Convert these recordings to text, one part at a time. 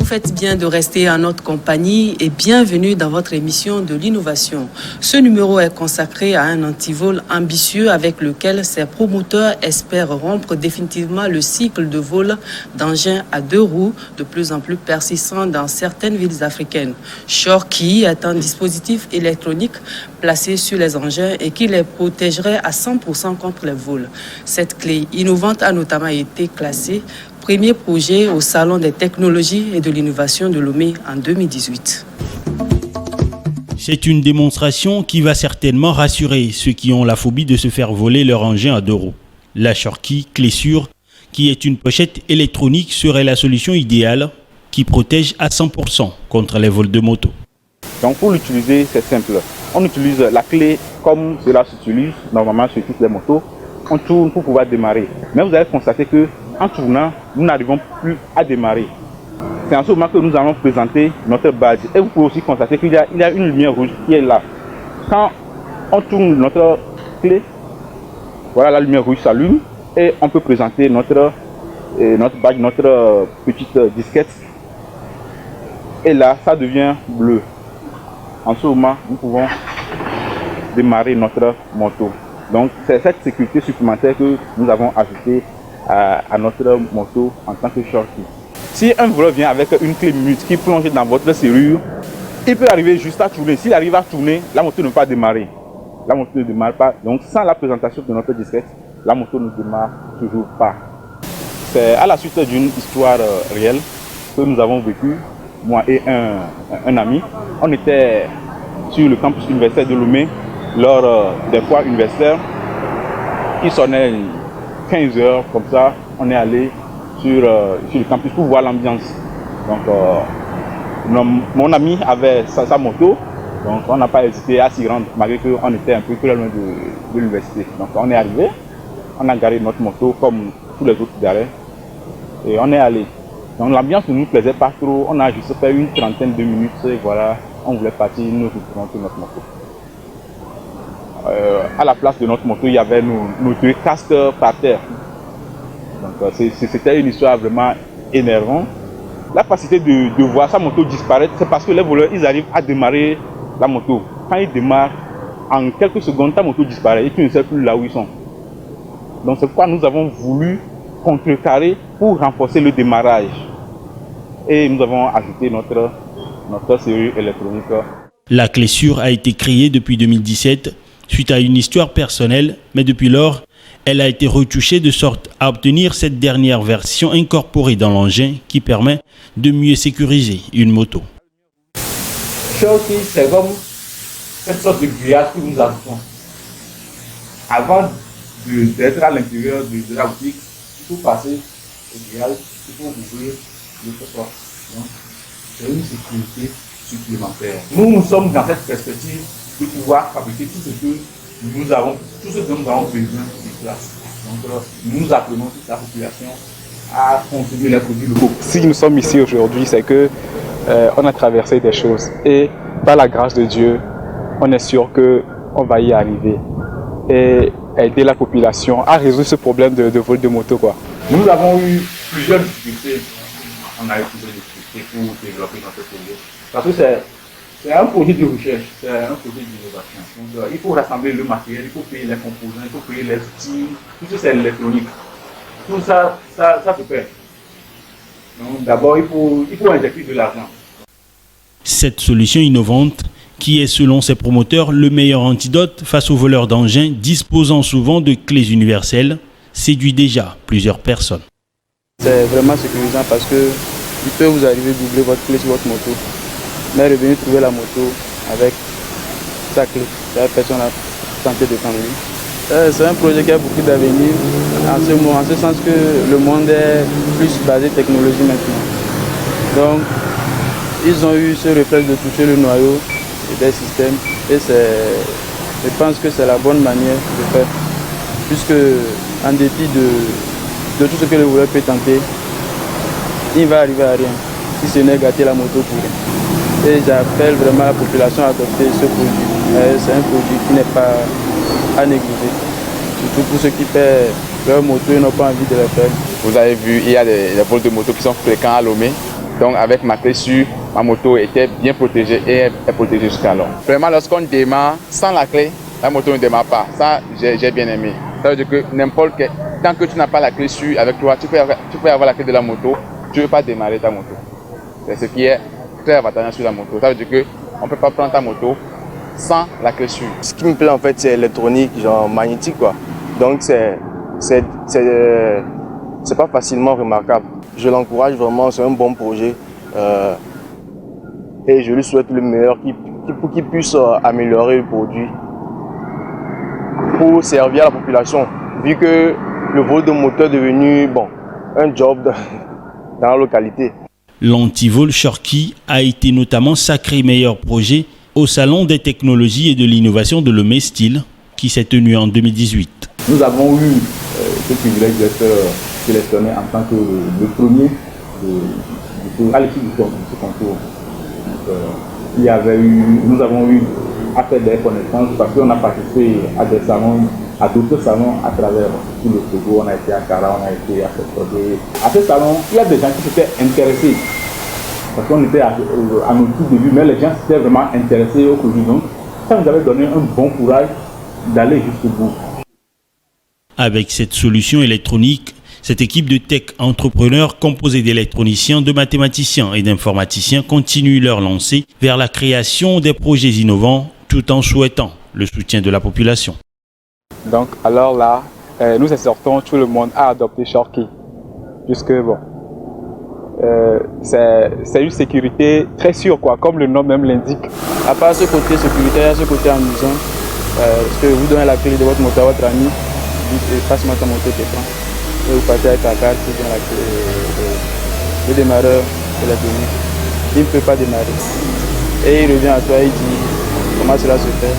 faites bien de rester en notre compagnie et bienvenue dans votre émission de l'innovation. Ce numéro est consacré à un antivol ambitieux avec lequel ses promoteurs espèrent rompre définitivement le cycle de vol d'engins à deux roues de plus en plus persistant dans certaines villes africaines. Shorkey est un dispositif électronique placé sur les engins et qui les protégerait à 100% contre les vols. Cette clé innovante a notamment été classée premier projet au Salon des technologies et de l'innovation de Lomé en 2018. C'est une démonstration qui va certainement rassurer ceux qui ont la phobie de se faire voler leur engin à deux roues. La Shorkey clé sûre, qui est une pochette électronique, serait la solution idéale qui protège à 100% contre les vols de moto. Donc pour l'utiliser, c'est simple. On utilise la clé comme cela s'utilise normalement sur toutes les motos. On tourne pour pouvoir démarrer. Mais vous allez constater que en tournant, nous n'arrivons plus à démarrer. C'est en ce moment que nous allons présenter notre badge. Et vous pouvez aussi constater qu'il y a une lumière rouge qui est là. Quand on tourne notre clé, voilà, la lumière rouge s'allume et on peut présenter notre badge, notre petite disquette. Et là, ça devient bleu. En ce moment, nous pouvons démarrer notre moto. Donc, c'est cette sécurité supplémentaire que nous avons ajoutée à notre moto en tant que Shorkey. Si un voleur vient avec une clé minute qui plonge dans votre serrure, il peut arriver juste à tourner. S'il arrive à tourner, la moto ne peut pas démarrer. La moto ne démarre pas. Donc, sans la présentation de notre disquette, la moto ne démarre toujours pas. C'est à la suite d'une histoire réelle que nous avons vécue, moi et un ami. On était sur le campus universitaire de Lomé lors des foires universitaires. Il sonnait 15 heures comme ça, on est allé sur le campus pour voir l'ambiance. Donc mon ami avait sa moto, donc on n'a pas hésité à s'y rendre malgré qu'on était un peu plus loin de l'université. Donc on est arrivé, on a garé notre moto comme tous les autres garés et on est allé. Donc l'ambiance ne nous plaisait pas trop, on a juste fait une trentaine de minutes et voilà, on voulait partir, nous retrouvons sur notre moto. À la place de notre moto, il y avait nos deux casques par terre. Donc c'était une histoire vraiment énervante. La facilité de voir sa moto disparaître, c'est parce que les voleurs, ils arrivent à démarrer la moto. Quand ils démarrent, en quelques secondes, ta moto disparaît et tu ne sais plus là où ils sont. Donc c'est pourquoi nous avons voulu contrecarrer pour renforcer le démarrage. Et nous avons ajouté notre serrure électronique. La clé sûre a été créée depuis 2017 suite à une histoire personnelle, mais depuis lors, elle a été retouchée de sorte à obtenir cette dernière version incorporée dans l'engin qui permet de mieux sécuriser une moto. Shorkey, c'est comme cette sorte de grillage que nous avons. Avant d'être à l'intérieur de la boutique, il faut passer au grillage, il faut ouvrir l'autre porte. Donc, c'est une sécurité supplémentaire. Nous sommes dans cette perspective de pouvoir fabriquer tout ce que nous avons besoin de place. Donc, nous appelons toute la population à consommer les produits locaux. Si nous sommes ici aujourd'hui, c'est que on a traversé des choses et par la grâce de Dieu, on est sûr qu'on va y arriver et aider la population à résoudre ce problème de vol de moto, quoi. Nous avons eu plusieurs difficultés. On a eu plusieurs difficultés pour développer notre projet. Parce que c'est un projet de recherche, c'est un projet d'innovation. Donc, il faut rassembler le matériel, il faut payer les composants, il faut payer les outils, tout ça c'est électronique. Tout ça se fait. Donc d'abord, il faut injecter de l'argent. Cette solution innovante, qui est selon ses promoteurs le meilleur antidote face aux voleurs d'engins disposant souvent de clés universelles, séduit déjà plusieurs personnes. C'est vraiment sécurisant parce qu'il peut vous arriver d'oublier votre clé sur votre moto, mais revenir trouver la moto avec sa clé. La personne a tenté de prendre lui. C'est un projet qui a beaucoup d'avenir, en ce sens que le monde est plus basé technologie maintenant. Donc, ils ont eu ce réflexe de toucher le noyau des systèmes et je pense que c'est la bonne manière de faire, puisque en dépit de tout ce que le voleur peut tenter, il va arriver à rien, si ce n'est gâter la moto pour rien. Et j'appelle vraiment la population à adopter ce produit. C'est un produit qui n'est pas à négliger, surtout pour ceux qui paient leur moto et n'ont pas envie de le faire. Vous avez vu, il y a des vols de moto qui sont fréquents à Lomé. Donc avec ma clé sûre, ma moto était bien protégée et est protégée jusqu'alors. Vraiment, lorsqu'on démarre sans la clé, la moto ne démarre pas. Ça, j'ai bien aimé. Ça veut dire que n'importe quel... Tant que tu n'as pas la clé sûre avec toi, tu peux avoir la clé de la moto, tu ne veux pas démarrer ta moto. C'est ce qui est très avantageux sur la moto. Ça veut dire qu'on ne peut pas prendre ta moto sans la clé sûre. Ce qui me plaît en fait, c'est l'électronique, genre magnétique quoi. Donc c'est pas facilement remarquable. Je l'encourage vraiment, c'est un bon projet. Et je lui souhaite le meilleur pour qu'il puisse améliorer le produit pour servir à la population. Vu que le vol de moteur est devenu un job dans la localité. L'antivol Shorkey a été notamment sacré meilleur projet au Salon des technologies et de l'innovation de Lomé Style qui s'est tenu en 2018. Nous avons eu ce privilège d'être sélectionné en tant que le premier à l'issue de ce concours. Nous avons eu à faire des connaissances parce qu'on a participé à des salons, à d'autres salons à travers tout le Togo. On a été à Kara, on a été à Sotodé. À ce salon, il y a des gens qui s'étaient intéressés. Parce qu'on était à nos tout débuts, mais les gens s'étaient vraiment intéressés au produit. Donc, ça nous avait donné un bon courage d'aller jusqu'au bout. Avec cette solution électronique, cette équipe de tech entrepreneurs composée d'électroniciens, de mathématiciens et d'informaticiens continue leur lancée vers la création des projets innovants tout en souhaitant le soutien de la population. Donc alors là, nous exhortons tout le monde à adopter Shorkey. Puisque c'est une sécurité très sûre, quoi, comme le nom même l'indique. À part ce côté sécuritaire, il y a ce côté amusant. Parce que vous donnez la clé de votre moto à votre ami, dites passe-moi ta moto, tu prends. Et vous partez avec ta carte, vous donnez la clé. Le démarreur électronique, il ne peut pas démarrer. Et il revient à toi et il dit comment cela se fait.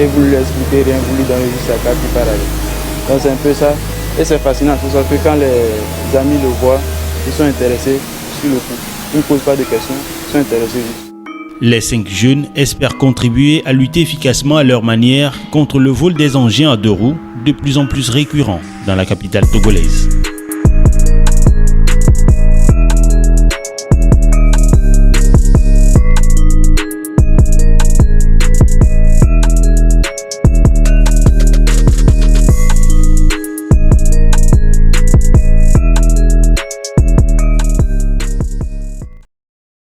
Et vous lui expliquez rien, vous lui donnez juste sa carte, il part avec. Donc c'est un peu ça. Et c'est fascinant, c'est ça que quand les amis le voient, ils sont intéressés sur le coup. Ils ne posent pas de questions, ils sont intéressés juste. Les 5 jeunes espèrent contribuer à lutter efficacement à leur manière contre le vol des engins à 2 roues, de plus en plus récurrent dans la capitale togolaise.